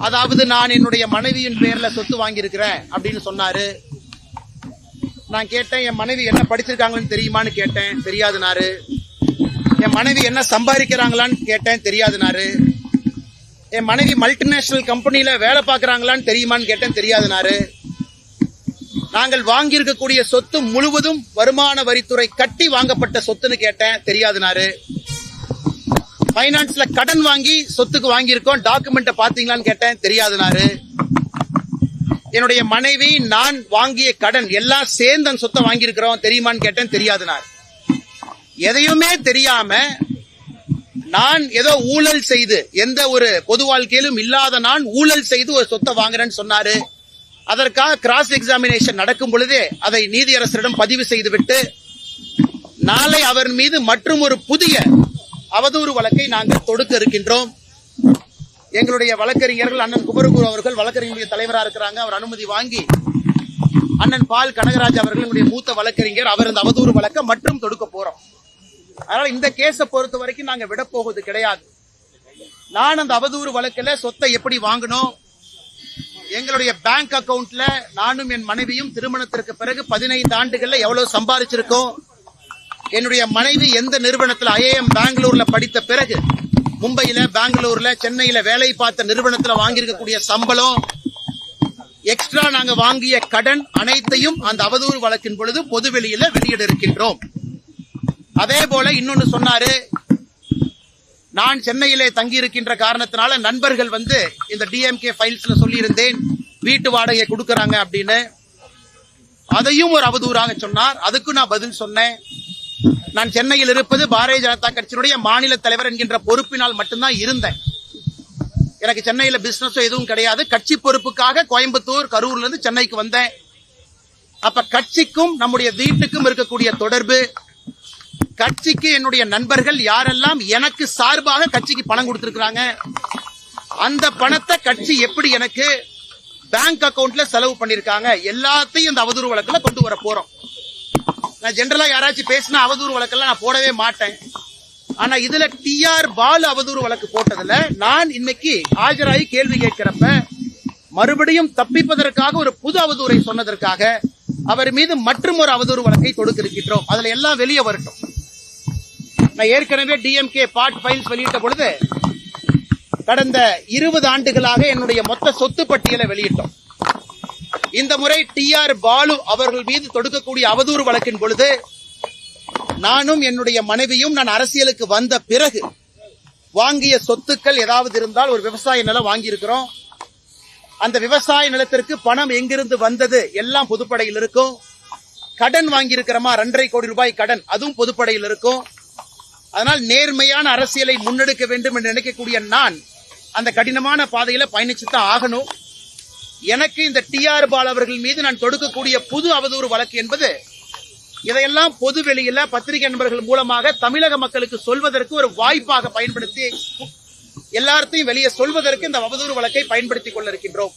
அதாவது நான் என்னுடைய மனைவியின் பேர்ல சொத்து வாங்கியிருக்கிறேன் அப்படின்னு சொன்னாரு. நான் கேட்டேன், என் மனைவி என்ன படிச்சிருக்காங்கன்னு தெரியுமான்னு கேட்டேன். தெரியாதுனாரு. என் மனைவி என்ன சம்பாதிக்கிறாங்களான்னு கேட்டேன். தெரியாதுனாரு. என் மனைவி மல்டிநேஷனல் கம்பெனியில வேலை பார்க்கறாங்களான்னு தெரியுமான்னு கேட்டேன். தெரியாதுனாரு. நாங்கள் வாங்கியிருக்கக்கூடிய சொத்து முழுவதும் வருமான வரித்துறை கட்டி வாங்கப்பட்ட சொத்துன்னு கேட்டேன். தெரியாதுனாரு. பைனான்ஸ்ல கடன் வாங்கி சொத்துக்கு வாங்கியிருக்கோம், டாக்குமெண்ட்டை பாத்தீங்களான்னு கேட்டேன். தெரியாதுனாரு. என்னுடைய மனைவி நான் வாங்கிய கடன் எல்லாம் சேர்ந்து அந்த சொத்தை வாங்கியிருக்கிறோம், தெரியுமான்னு கேட்டேன். தெரியாதுனாரு. எதையுமே தெரியாம நான் ஏதோ ஊழல் செய்து, எந்த ஒரு பொது வாழ்க்கையிலும் இல்லாத நான் ஊழல் செய்து ஒரு சொத்தை வாங்குறேன்னு சொன்னாரு. அதற்காக கிராஸ் எக்ஸாமினேஷன் நடக்கும் பொழுதே அதை நீதியரசரிடம் பதிவு செய்துவிட்டு நாளை அவர் மீது மற்றும் ஒரு புதிய அவதூறு வழக்கை நாங்கள் தொடுக்க இருக்கின்றோம். எங்களுடைய வழக்கறிஞர்கள் அண்ணன் குமரகுரு அவர்கள் வழக்கறிஞருடைய தலைவராக இருக்கிறாங்க. அவர் அனுமதி வாங்கி அண்ணன் பால் கனகராஜ் அவர்கள் எங்களுடைய மூத்த வழக்கறிஞர், அவர் அந்த அவதூறு வழக்கை மற்றும் தொடுக்க போறோம். அதனால இந்த கேஸை பொறுத்த வரைக்கும் நாங்க விட போவது கிடையாது. நான் அந்த அவதூறு வழக்கில் சொத்தை எப்படி வாங்கணும், எங்களுடைய பேங்க் அக்கவுண்ட்ல நானும் என் மனைவியும் திருமணத்திற்கு பிறகு 15 ஆண்டுகள்ல எவ்வளவு சம்பாதிச்சிருக்கோம், என்னுடைய மனைவி எந்த நிறுவனத்தில் IIM பெங்களூர்ல படித்த பிறகு மும்பையில, பெங்களூர்ல, சென்னையில வேலை பார்த்த நிறுவனத்தில் வாங்கியிருக்கக்கூடிய சம்பளம், எக்ஸ்ட்ரா நாங்க வாங்கிய கடன் அனைத்தையும் அந்த அவதூறு வழக்கின் பொழுது பொதுவெளியில வெளியிட இருக்கின்றோம். அதே போல இன்னொன்னு சொன்னாரு, நான் சென்னையிலே தங்கி இருக்கின்ற காரணத்தினால நண்பர்கள் வந்து இந்த DMK ஃபைல்ஸ்ல சொல்லி இருந்தேன் வீட்டு வாடகை கொடுக்கறாங்க அப்படின்னு. அதையும் ஒரு அவதூறாக சொன்னார். அதுக்கு நான் பதில் சொன்னேன். நான் சென்னையில் இருப்பது பாரதிய ஜனதா கட்சியினுடைய மாநில தலைவர் என்கின்ற பொறுப்பினால் மட்டும்தான் இருந்தேன். எனக்கு சென்னையில பிசினஸ் எதுவும் கிடையாது. கட்சி பொறுப்புக்காக கோயம்புத்தூர், கரூர்ல இருந்து சென்னைக்கு வந்தேன். அப்ப கட்சிக்கும் நம்முடைய வீட்டுக்கும் இருக்கக்கூடிய தொடர்பு, கட்சிக்கு என்னுடைய நண்பர்கள் யாரெல்லாம் எனக்கு சார்பாக கட்சிக்கு பணம் கொடுத்திருக்கிறாங்க, அந்த பணத்தை கட்சி எப்படி எனக்கு பேங்க் அக்கவுண்ட்ல செலவு பண்ணிருக்காங்க, எல்லாத்தையும் இந்த அவதூறு வழக்குல கொண்டு வர போறோம். நான் ஜெனரலா யாராச்சும் பேசினா அவதூறு வழக்கெல்லாம் நான் போடவே மாட்டேன். ஆனா இதுல TR பாலு அவதூறு வழக்கு போட்டதுல நான் இன்னைக்கு ஆஜராகி கேள்வி கேட்கிறப்ப மறுபடியும் தப்பிப்பதற்காக ஒரு புது அவதூறை சொன்னதற்காக அவர் மீது மற்றும் ஒரு அவதூறு வழக்கை தொடுக்க இருக்கின்றோம். அதுல எல்லாம் வெளியே வரட்டும். நான் ஏற்கனவே DMK பார்ட் ஃபைல்ஸ் வெளியிட்ட பொழுது கடந்த 20 ஆண்டுகளாக என்னுடைய மொத்த சொத்து பட்டியலை வெளியிட்டோம். இந்த முறை TR பாலு அவர்கள் மீது தொடுக்கக்கூடிய அவதூறு வழக்கின் பொழுது நானும் என்னுடைய மனைவியும் நான் அரசியலுக்கு வந்த பிறகு வாங்கிய சொத்துக்கள் ஏதாவது இருந்தால் ஒரு விவசாய நிலம் வாங்கியிருக்கிறோம். அந்த விவசாய நிலத்திற்கு பணம் எங்கிருந்து வந்தது எல்லாம் பொதுப்படையில் இருக்கும். கடன் வாங்கியிருக்கிறோமா 2.5 கோடி ரூபாய் கடன், அதுவும் பொதுப்படையில் இருக்கும். அதனால் நேர்மையான அரசியலை முன்னெடுக்க வேண்டும் என்று நினைக்கக்கூடிய நான் அந்த கடினமான பாதையில பயணிச்சுதான் ஆகணும். எனக்கு இந்த TR பாலு அவர்கள் மீது நான் தொடுக்கக்கூடிய புது அவதூறு வழக்கு என்பது இதையெல்லாம் பொது வெளியில பத்திரிகை நண்பர்கள் மூலமாக தமிழக மக்களுக்கு சொல்வதற்கு ஒரு வாய்ப்பாக பயன்படுத்தி எல்லாத்தையும் வெளியே சொல்வதற்கு இந்த அவதூறு வழக்கை பயன்படுத்திக் கொள்ள இருக்கின்றோம்.